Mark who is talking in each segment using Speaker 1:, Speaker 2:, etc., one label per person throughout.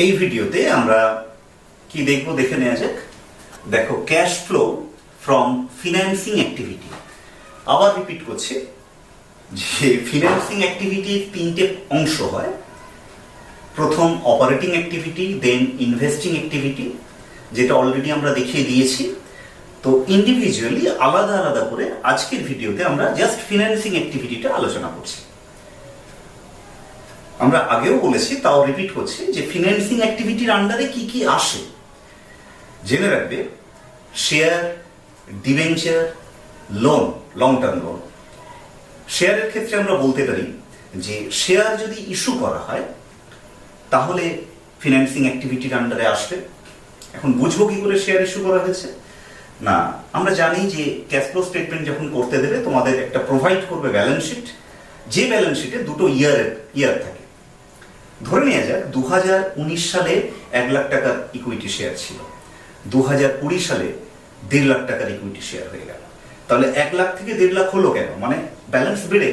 Speaker 1: এই ভিডিওতে আমরা কি দেখব দেখে নেওয়া যাক। দেখো, cash flow from financing activity. আবার রিপিট করছি যে ফিন্যান্সিং অ্যাক্টিভিটির তিনটে অংশ হয়। প্রথম অপারেটিং অ্যাক্টিভিটি, দেন ইনভেস্টিং অ্যাক্টিভিটি, যেটা অলরেডি আমরা দেখিয়ে দিয়েছি। তো ইন্ডিভিজুয়ালি আলাদা আলাদা করে আজকের ভিডিওতে আমরা জাস্ট ফিন্যান্সিং অ্যাক্টিভিটিটা আলোচনা করছি। আমরা আগেও বলেছি, তাও রিপিট করছি যে ফিন্যান্সিং অ্যাক্টিভিটির আন্ডারে কি কি আসে জেনে রাখবে। Share, debenture, loan, long term loan. শেয়ারের ক্ষেত্রে আমরা বলতে পারি যে শেয়ার যদি ইস্যু করা হয় তাহলে ফিন্যান্সিং অ্যাক্টিভিটির আন্ডারে আসবে। এখন বুঝবো কি করে শেয়ার ইস্যু করা হয়েছে? না, আমরা জানি যে ক্যাশ ফ্লো স্টেটমেন্ট যখন করতে দেবে তোমাদের একটা প্রোভাইড করবে ব্যালেন্স শিট, যে ব্যালেন্স শিটে দুটো ইয়ার থাকে। ধরে নেওয়া যাক 2019 সালে 1 লাখ টাকার ইকুইটি শেয়ার ছিল, 2020 সালে 1.5 লাখ টাকার ইকুইটি শেয়ার হয়ে গেল। তাহলে 1 লাখ থেকে 1.5 লাখ হলো কেন? মানে ব্যালেন্স বেড়ে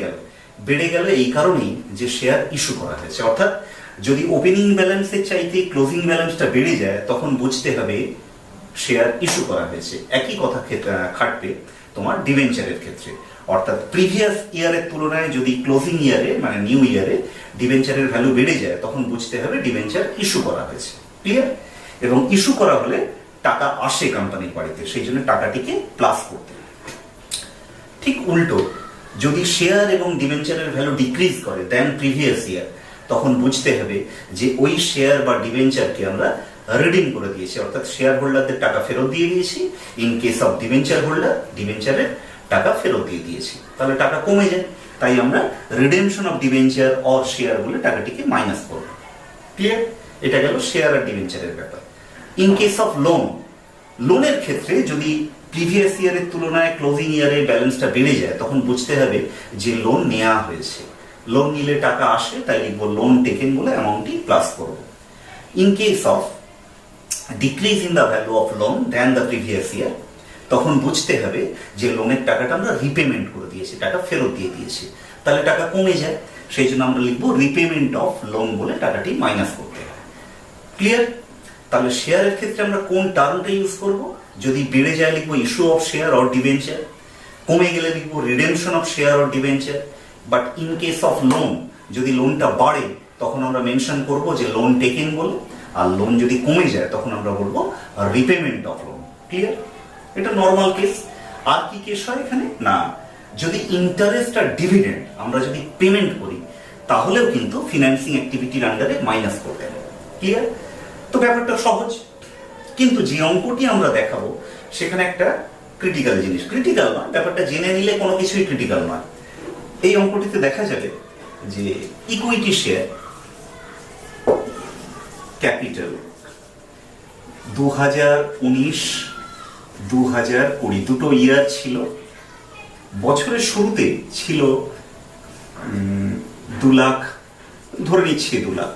Speaker 1: গেল এই কারণেই যে শেয়ার ইস্যু করা হয়েছে। অর্থাৎ যদি ওপেনিং ব্যালেন্সের চাইতে ক্লোজিং ব্যালেন্সটা বেড়ে যায় তখন বুঝতে হবে শেয়ার ইস্যু করা হয়েছে। একই কথা খাটবে তোমার ডিবেঞ্চারের ক্ষেত্রে। অর্থাৎ প্রিভিয়াস ইয়ারের তুলনায় যদি ক্লোজিং ইয়ারে মানে নিউ ইয়ারে ডিবেঞ্চারের ভ্যালু বেড়ে যায় তখন বুঝতে হবে ডিবেঞ্চার ইস্যু করা হয়েছে। ক্লিয়ার? এবং ইস্যু করা হলে টাকা আসে কোম্পানির বাড়িতে, সেই জন্য টাকাটিকে প্লাস করতে। ঠিক উল্টো, যদি শেয়ার এবং ডিবেঞ্চারের ভ্যালু ডিক্রিজ করে দেন প্রিভিয়াস ইয়ার তখন বুঝতে হবে যে ওই শেয়ার বা ডিবেঞ্চারকে আমরা রিডিম করে দিয়েছি, অর্থাৎ শেয়ার হোল্ডারদের টাকা ফেরত দিয়ে দিয়েছি। In case of debenture holder, ডিবেঞ্চারের টাকা ফেরত দিয়ে দিয়েছি, তাহলে টাকা কমে যায়। তাই আমরা redemption of debenture or share বলে টাকাটিকে মাইনাস করব। ক্লিয়ার? এটা গেল শেয়ার আর ডিবেঞ্চারের ব্যাপার। ইন কেস অফ লোন, লোনের ক্ষেত্রে যদি প্রিভিয়াস ইয়ারের তুলনায় ক্লোজিং ইয়ারে ব্যালেন্সটা বেড়ে যায় তখন বুঝতে হবে যে লোন নেওয়া হয়েছে। লোন নিলে টাকা আসে, তাই লিখবো লোন টেকেন বলে অ্যামাউন্টটি প্লাস করব। In case of decrease in the value of loan then the previous year তখন বুঝতে হবে যে লোনের টাকাটা আমরা রিপেমেন্ট করে দিয়েছি, টাকা ফেরত দিয়ে দিয়েছি, তাহলে টাকা কমে যায়। সেই জন্য আমরা লিখবো রিপেমেন্ট অফ লোন বলে টাকাটি মাইনাস করতে হয়। ক্লিয়ার? তাহলে শেয়ারের ক্ষেত্রে আমরা কোন টার্মটা ইউজ করব? যদি বেড়ে যায় লিখবো issue of share or debenture, কমে গেলে লিখবো redemption of share or debenture. But in case of loan, যদি লোনটা বাড়ে তখন আমরা মেনশন করব যে লোন টেকেন বলে, আর লোন যদি কমে যায় তখন আমরা বলবো রিপেমেন্ট অফ লোন। ক্লিয়ার? এটা নর্মাল কেস। আর কি কেস হয় এখানে? না, যদি ইন্টারেস্ট আর ডিভিডেন্ড আমরা যদি পেমেন্ট করি তাহলেও কিন্তু ফিন্যান্সিং অ্যাক্টিভিটির আন্ডারে মাইনাস করতে হবে। ক্লিয়ার? তো ব্যাপারটা সহজ, কিন্তু যে অঙ্কটি আমরা দেখাবো সেখানে একটা ক্রিটিক্যাল জিনিস। ক্রিটিক্যাল নয়, ব্যাপারটা জেনে নিলে কোনো কিছুই ক্রিটিক্যাল নয়। এই অঙ্কটিতে দেখা যাবে যে ইকুইটি শেয়ার ক্যাপিটাল 2019 2020 দুটো ইয়ার ছিল। বছরের শুরুতে ছিল 2 লাখ, ধরে নিচ্ছি 2 লাখ,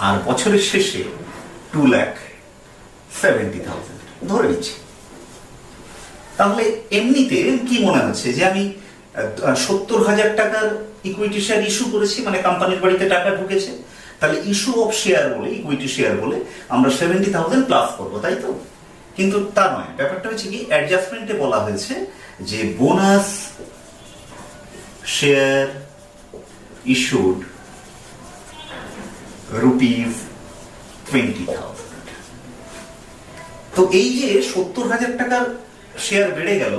Speaker 1: আর বছরের শেষে 2,70,000 ধরে নিচ্ছি। তাহলে এমনিতে কি মনে হচ্ছে যে আমি 70,000 টাকার ইকুইটি শেয়ার ইস্যু করেছি, মানে কোম্পানির বাড়িতে টাকা ঢুকেছে, তাহলে ইস্যু অফ শেয়ার বলে, ইকুইটি শেয়ার বলে আমরা 70,000 প্লাস করবো, তাই তো? কিন্তু তা নয়। ব্যাপারটা হচ্ছে কি, অ্যাডজাস্টমেন্টে বলা হয়েছে যে বোনাস শেয়ার ইস্যুড ₹20,000। তো এই যে 70,000 টাকার শেয়ার বেড়ে গেল,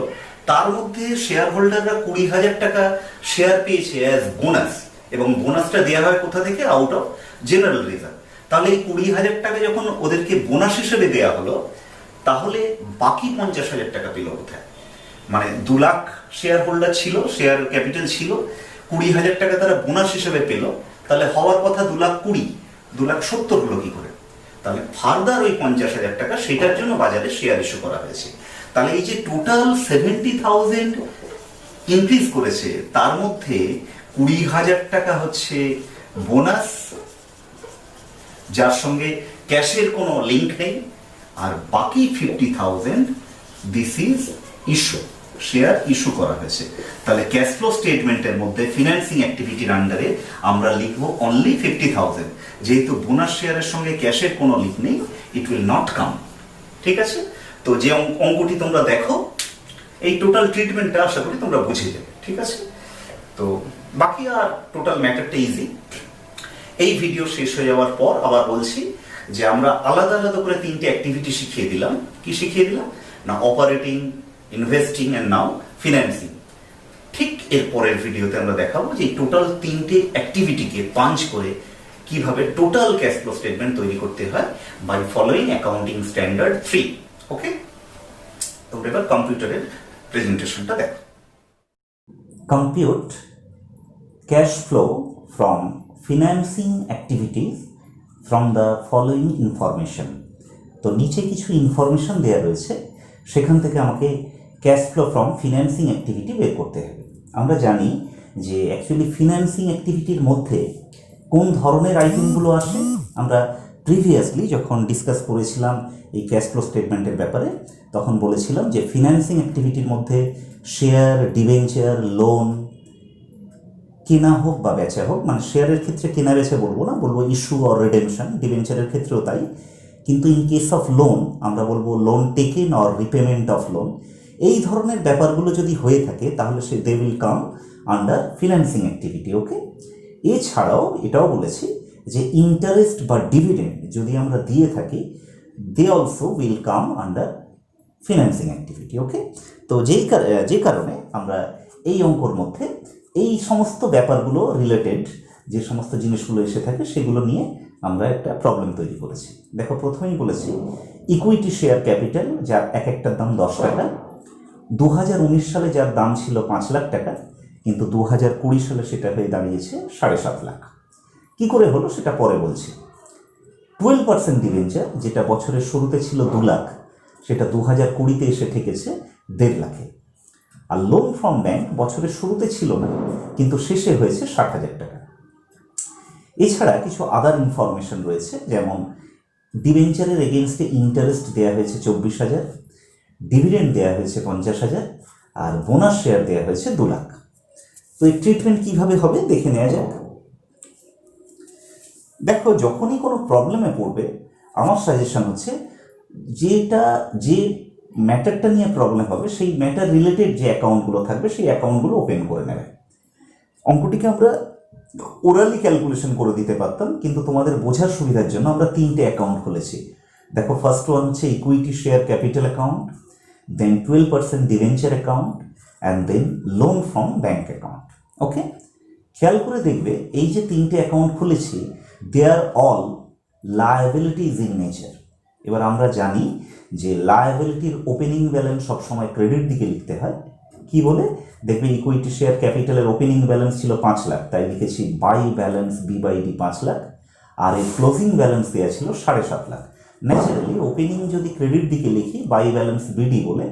Speaker 1: তার মধ্যে শেয়ার হোল্ডাররা 20,000 টাকা শেয়ার পেয়েছে অ্যাজ বোনাস, এবং বোনাসটা দেওয়া হয় কোথা থেকে? Out of general reserve. তাহলে এই 20,000 টাকা যখন ওদেরকে বোনাস হিসেবে দেওয়া হলো তাহলে বাকি 50,000 টাকা পেল কোথায়? মানে 2 লাখ শেয়ার হোল্ডার ছিল, শেয়ার ক্যাপিটাল ছিল, 20,000 টাকা তারা বোনাস হিসেবে পেল, তাহলে হওয়ার কথা 2,20,000, 2,70,000 হলো কি করে? তাহলে ফার্দার ওই 50,000 টাকা সেটার জন্য বাজারে শেয়ার ইস্যু করা হয়েছে। তাহলে এই যে টোটাল 70,000 ইনক্রিজ করেছে, তার মধ্যে 20,000 টাকা হচ্ছে বোনাস, যার সঙ্গে ক্যাশের কোনো লিঙ্ক নেই, আর বাকি 50,000 this is issue, share issue করা হয়েছে। তাহলে ক্যাশ ফ্লো স্টেটমেন্টের মধ্যে ফিনান্সিং অ্যাক্টিভিটির আন্ডারে আমরা লিখবো অনলি 50,000। যেহেতু বোনাস শেয়ারের সঙ্গে ক্যাশের কোনো লিঙ্ক নেই, ইট উইল নট কাম। ঠিক আছে? তো যে অঙ্কটি তোমরা দেখো, এই টোটাল ট্রিটমেন্টটা আশা করি তোমরা বুঝে যাবে। ঠিক আছে? তো বাকি আর টোটাল ম্যাটারটা ইজি। এই ভিডিও শেষ হয়ে যাওয়ার পর আবার বলছি যে আমরা আলাদা আলাদা করে 3টে অ্যাক্টিভিটি শিখিয়ে দিলাম। কি শিখিয়ে দিলাম না? Operating, investing and now financing. ঠিক এর পরের ভিডিওতে আমরা দেখাবো যে টোটাল 3টে অ্যাক্টিভিটিকে পাঞ্চ করে কিভাবে টোটাল ক্যাশ ফ্লো স্টেটমেন্ট তৈরি করতে হয় বাই ফলোইং অ্যাকাউন্টিং স্ট্যান্ডার্ড 3। ওকে, তোমরা এবার কম্পিউটারের প্রেজেন্টেশনটা দেখো।
Speaker 2: Compute cash flow from financing activities from the following information. তো নিচে কিছু ইনফরমেশন দেওয়া রয়েছে, সেখান থেকে আমাকে cash flow from financing activity বের করতে হবে। আমরা জানি যে অ্যাকচুয়ালি ফিন্যান্সিং অ্যাক্টিভিটির মধ্যে কোন ধরনের আইটেমগুলো আসে। আমরা প্রিভিয়াসলি যখন ডিসকাস করেছিলাম এই ক্যাশ ফ্লো স্টেটমেন্টের ব্যাপারে, তখন বলেছিলাম যে ফিন্যান্সিং অ্যাক্টিভিটির মধ্যে শেয়ার, ডিবেঞ্চার, লোন, কেনা হোক বা বেচা হোক, মানে শেয়ারের ক্ষেত্রে কেনা বেচা বলবো না, বলবো ইস্যু অর রিডেমশন। ডিবেঞ্চারের ক্ষেত্রেও তাই, কিন্তু ইন কেস অফ লোন আমরা বলবো loan taken or repayment of loan. এই ধরনের ব্যাপারগুলো যদি হয়ে থাকে তাহলে they will come under financing activity. Okay, এছাড়াও এটাও বলেছি যে ইন্টারেস্ট বা ডিভিডেন্ড যদি আমরা দিয়ে থাকি, they also will come under financing activity. Okay, তো যে কারণে আমরা এই অঙ্কর মধ্যে এই সমস্ত ব্যাপারগুলো রিলেটেড যে সমস্ত জিনিসগুলো এসে থাকে সেগুলো নিয়ে আমরা একটা প্রবলেম তৈরি করেছি। দেখো, প্রথমেই বলেছি ইকুইটি শেয়ার ক্যাপিটাল, যার এক একটার দাম 10 টাকা। 2019 সালে যার দাম ছিল 5 লাখ টাকা, কিন্তু 2020 সালে সেটা হয়ে দাঁড়িয়েছে 7.5 লাখ। কী করে হলো সেটা পরে বলছি। 12% ডিবেঞ্চার, যেটা বছরের শুরুতে ছিল 2 লাখ, সেটা 2020-তে এসে ঠেকেছে 1.5 লাখে। আর লোন ফ্রম ব্যাংক বছরের শুরুতে ছিল না, কিন্তু শেষে হয়েছে 60,000 টাকা। এছাড়া কিছু আদার ইনফরমেশন রয়েছে, যেমন ডিবেঞ্চারের এগেনস্টে ইন্টারেস্ট দেওয়া হয়েছে 24,000, ডিভিডেন্ড দেওয়া হয়েছে 50,000, আর বোনাস শেয়ার দেওয়া হয়েছে 2 লাখ। তো এই ট্রিটমেন্ট কীভাবে হবে দেখে নেওয়া যাক। দেখো, যখনই কোনো প্রবলেমে পড়বে আমার সাজেশন হচ্ছে যে ম্যাটারটা নিয়ে প্রবলেম হবে সেই ম্যাটার রিলেটেড যে অ্যাকাউন্টগুলো থাকবে সেই অ্যাকাউন্টগুলো ওপেন করে নেবে। অঙ্কটিকে আমরা ওরালি ক্যালকুলেশন করে দিতে পারতাম, কিন্তু তোমাদের বোঝার সুবিধার জন্য আমরা 3টে অ্যাকাউন্ট খুলেছি। দেখো, ফার্স্ট ওয়ান হচ্ছে equity share capital account, then 12% debenture account, and then loan from bank account. Okay, খেয়াল করে দেখবে এই যে 3টে অ্যাকাউন্ট খুলেছি, they are all liabilities in nature. এবার আমরা জানি যে লায়াবিলিটির ওপেনিং ব্যালেন্স সবসময় ক্রেডিট দিকে লিখতে হয়। কি বলে দেখবে, ইকুইটি শেয়ার ক্যাপিটালের ওপেনিং ব্যালেন্স ছিল 5 লাখ, তাই লিখেছি বাই ব্যালেন্স BD 5 লাখ, আর এই ক্লোজিং ব্যালেন্স দেওয়া ছিল 7.5 লাখ। ন্যাচারালি ওপেনিং যদি ক্রেডিট দিকে লিখি বাই ব্যালেন্স BD বলে,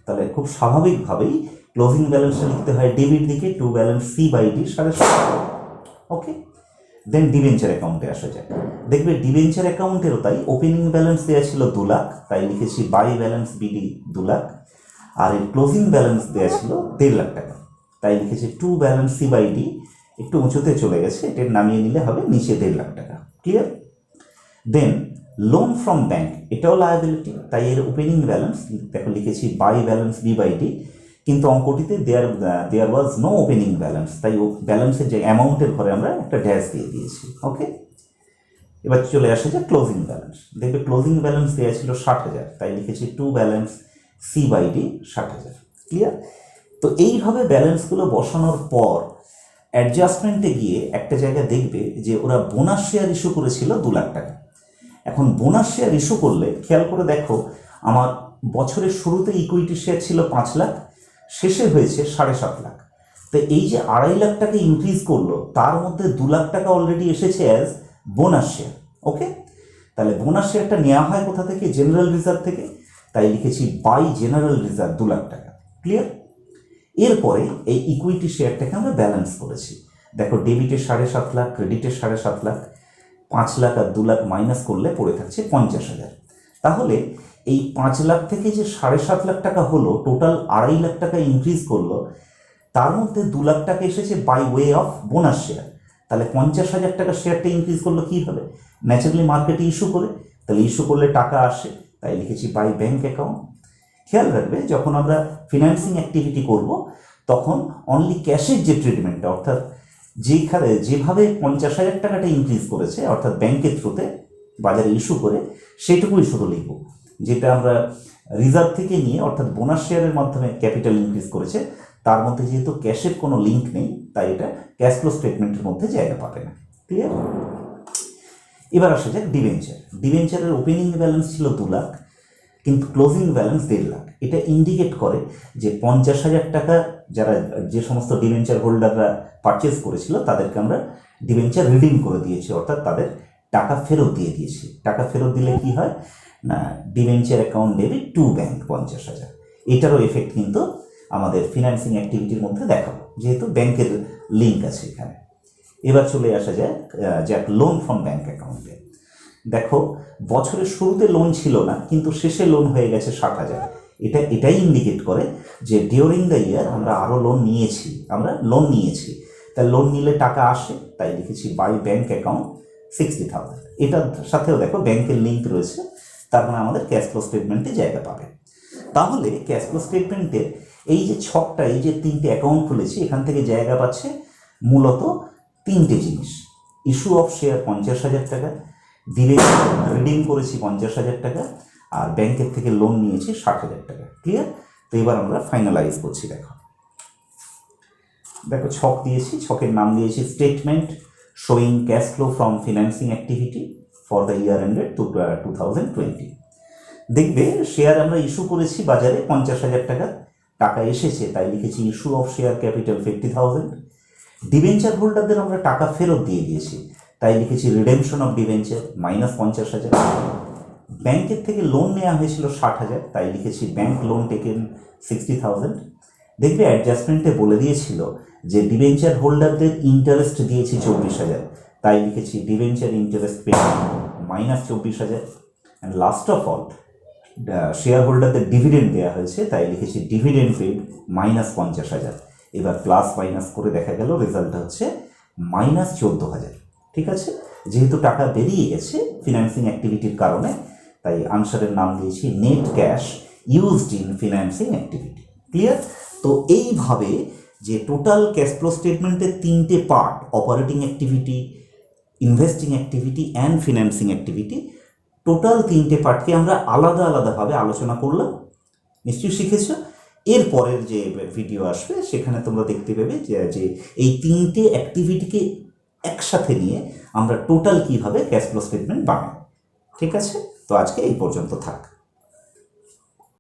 Speaker 2: তাহলে খুব স্বাভাবিকভাবেই ক্লোজিং ব্যালেন্সটা লিখতে হয় ডেবিট দিকে, to balance C/D 7.5 lakh. Okay, then debenture অ্যাকাউন্টে আসা যায়। দেখবে ডিবেঞ্চার অ্যাকাউন্টেরও তাই, ওপেনিং ব্যালেন্স দেওয়া ছিল 2 লাখ, তাই লিখেছি বাই ব্যালেন্স BD 2 লাখ, আর এর ক্লোজিং ব্যালেন্স দেওয়া ছিল 1.5 লাখ টাকা, তাই লিখেছি টু ব্যালেন্স C/D, একটু উঁচুতে চলে গেছে, এটা নামিয়ে নিলে হবে নিচে 1.5 লাখ টাকা। Clear? Then loan from bank, এটাও লায়াবিলিটি, তাই এর ওপেনিং ব্যালেন্স দেখো লিখেছি বাই ব্যালেন্স BD, কিন্তু অঙ্কটিতে দেয়ার ওয়াজ নো ওপেনিং ব্যালেন্স, তাই ব্যালেন্সের যে অ্যামাউন্টের ঘরে আমরা একটা ড্যাশ দিয়ে দিয়েছি। ওকে, এবার চলে আসে যে ক্লোজিং ব্যালেন্স। দেখবে ক্লোজিং ব্যালেন্স দেওয়া ছিল 60,000, তাই লিখেছি টু ব্যালেন্স C/D 60,000। ক্লিয়ার? তো এইভাবে ব্যালেন্সগুলো বসানোর পর অ্যাডজাস্টমেন্টে গিয়ে একটা জায়গায় দেখবে যে ওরা বোনাস শেয়ার ইস্যু করেছিল 2 লাখ টাকা। এখন বোনাস শেয়ার ইস্যু করলে খেয়াল করে দেখো, আমার বছরের শুরুতে ইকুইটি শেয়ার ছিল 5 লাখ, শেষে হয়েছে 7.5 লাখ। তো এই যে 2.5 লাখ টাকা ইনক্রিজ করলো, তার মধ্যে 2 লাখ টাকা অলরেডি এসেছে অ্যাজ বোনাস শেয়ার। ওকে, তাহলে বোনাস শেয়ারটা নেওয়া হয় কোথা থেকে? জেনারেল রিজার্ভ থেকে, তাই লিখেছি বাই জেনারেল রিজার্ভ 2 লাখ টাকা। ক্লিয়ার? এরপরে এই ইকুইটি শেয়ারটাকে আমরা ব্যালেন্স করেছি। দেখো, ডেবিটে 7.5 লাখ, ক্রেডিটে 7.5 লাখ, 5 লাখ আর 2 লাখ মাইনাস করলে পড়ে থাকছে 50,000। তাহলে এই 5 লাখ থেকে যে 7.5 লাখ টাকা হলো, টোটাল 2.5 লাখ টাকা ইনক্রিজ করলো, তার মধ্যে 2 লাখ টাকা এসেছে by way of bonus share. তাহলে 50,000 টাকা শেয়ারটা ইনক্রিজ করলো কী হবে? ন্যাচারালি মার্কেটে ইস্যু করে, তাহলে ইস্যু করলে টাকা আসে, তাই লিখেছি বাই ব্যাঙ্ক অ্যাকাউন্ট। খেয়াল রাখবে, যখন আমরা ফিনান্সিং অ্যাক্টিভিটি করব তখন অনলি ক্যাশের যে ট্রিটমেন্টটা, অর্থাৎ যেভাবে 50,000 টাকাটা ইনক্রিজ করেছে, অর্থাৎ ব্যাংকের থ্রুতে বাজারে ইস্যু করে, সেটুকুই শুধু লিখব। যেটা আমরা রিজার্ভ থেকে নিয়ে, অর্থাৎ বোনাস শেয়ারের মাধ্যমে ক্যাপিটাল ইনক্রিজ করেছে, তার মধ্যে যেহেতু ক্যাশের কোনো লিঙ্ক নেই, তাই এটা ক্যাশ ফ্লো স্টেটমেন্টের মধ্যে জায়গা পাবে না। ক্লিয়ার? এবার আসা যাক ডিবেঞ্চার। ডিবেঞ্চারের ওপেনিং ব্যালেন্স ছিল 2 লাখ, কিন্তু ক্লোজিং ব্যালেন্স 1.5 লাখ। এটা ইন্ডিকেট করে যে 50,000 টাকা যে সমস্ত ডিবেঞ্চার হোল্ডাররা পারচেস করেছিল, তাদেরকে আমরা ডিবেঞ্চার রিডিম করে দিয়েছি, অর্থাৎ তাদের টাকা ফেরত দিয়ে দিয়েছি। টাকা ফেরত দিলে কি হয় না, debenture account debit to bank 50,000। এটারও এফেক্ট কিন্তু আমাদের ফিনান্সিং অ্যাক্টিভিটির মধ্যে দেখাবো, যেহেতু ব্যাংকের লিঙ্ক আছে এখানে। এবার চলে আসা যাক লোন ফ্রম ব্যাংক অ্যাকাউন্টে। দেখো, বছরের শুরুতে লোন ছিল না, কিন্তু শেষে লোন হয়ে গেছে 60,000। এটাই ইন্ডিকেট করে যে ডিউরিং দ্য ইয়ার আমরা আরও লোন নিয়েছি। তাই লোন নিলে টাকা আসে, তাই লিখেছি বাই ব্যাংক অ্যাকাউন্ট 60,000। এটার সাথেও দেখো ব্যাংকের লিঙ্ক রয়েছে, তার মানে আমাদের ক্যাশ ফ্লো স্টেটমেন্টে জায়গা পাবে। তাহলে ক্যাশ ফ্লো স্টেটমেন্টে এই যে ছকটা, এই যে 3টে অ্যাকাউন্ট খুলেছি, এখান থেকে জায়গা পাচ্ছে মূলত 3টে জিনিস। ইস্যু অফ শেয়ার 50,000 টাকা, রিডিম করেছি 50,000 টাকা, আর ব্যাংকের থেকে লোন নিয়েছি 60,000 টাকা। ক্লিয়ার? তো এবার আমরা ফাইনালাইজ করছি। দেখো ছক দিয়েছি, ছকের নাম দিয়েছি statement showing cash flow from financing activity for the year ended 2020। দেখবে শেয়ার আমরা ইস্যু করেছি বাজারে 50,000 টাকা এসেছে, তাই লিখেছি issue of share capital 50,000। Debenture হোল্ডারদের আমরা টাকা ফেরত দিয়ে দিয়েছি, তাই লিখেছি রিডেমশন অফ ডিবেঞ্চার -50,000। ব্যাংকের থেকে লোন নেওয়া হয়েছিল 60,000, তাই লিখেছি ব্যাংক লোন টেকেন 60,000। দেখবে অ্যাডজাস্টমেন্টে বলে দিয়েছিল যে ডিবেঞ্চার হোল্ডারদের ইন্টারেস্ট দিয়েছি 24,000, তাই লিখেছি debenture interest paid -24,000। And last of all, share হোল্ডারদের ডিভিডেন্ড দেওয়া হয়েছে, তাই লিখেছি ডিভিডেন্ড পেড -50,000। এবার প্লাস মাইনাস করে দেখা গেল রেজাল্টটা হচ্ছে -14,000। ঠিক আছে? যেহেতু টাকা বেরিয়ে গেছে ফিনান্সিং অ্যাক্টিভিটির কারণে, তাই আনসারের নাম দিয়েছি net cash used in financing activity. Clear? তো এইভাবে যে টোটাল ক্যাশ ফ্লো স্টেটমেন্টের 3টে part, operating activity, investing activity and financing activity, total 3টে পার্টকে আমরা আলাদাভাবে আলোচনা করলাম। নিশ্চয়ই শিখেছ। এর পরের যে ভিডিও আসবে সেখানে তোমরা দেখতে পাবে যে এই 3টে অ্যাক্টিভিটিকে একসাথে নিয়ে আমরা টোটাল কীভাবে ক্যাশ ফ্লো স্টেটমেন্ট বানাই। ঠিক আছে? তো আজকে এই পর্যন্ত থাক।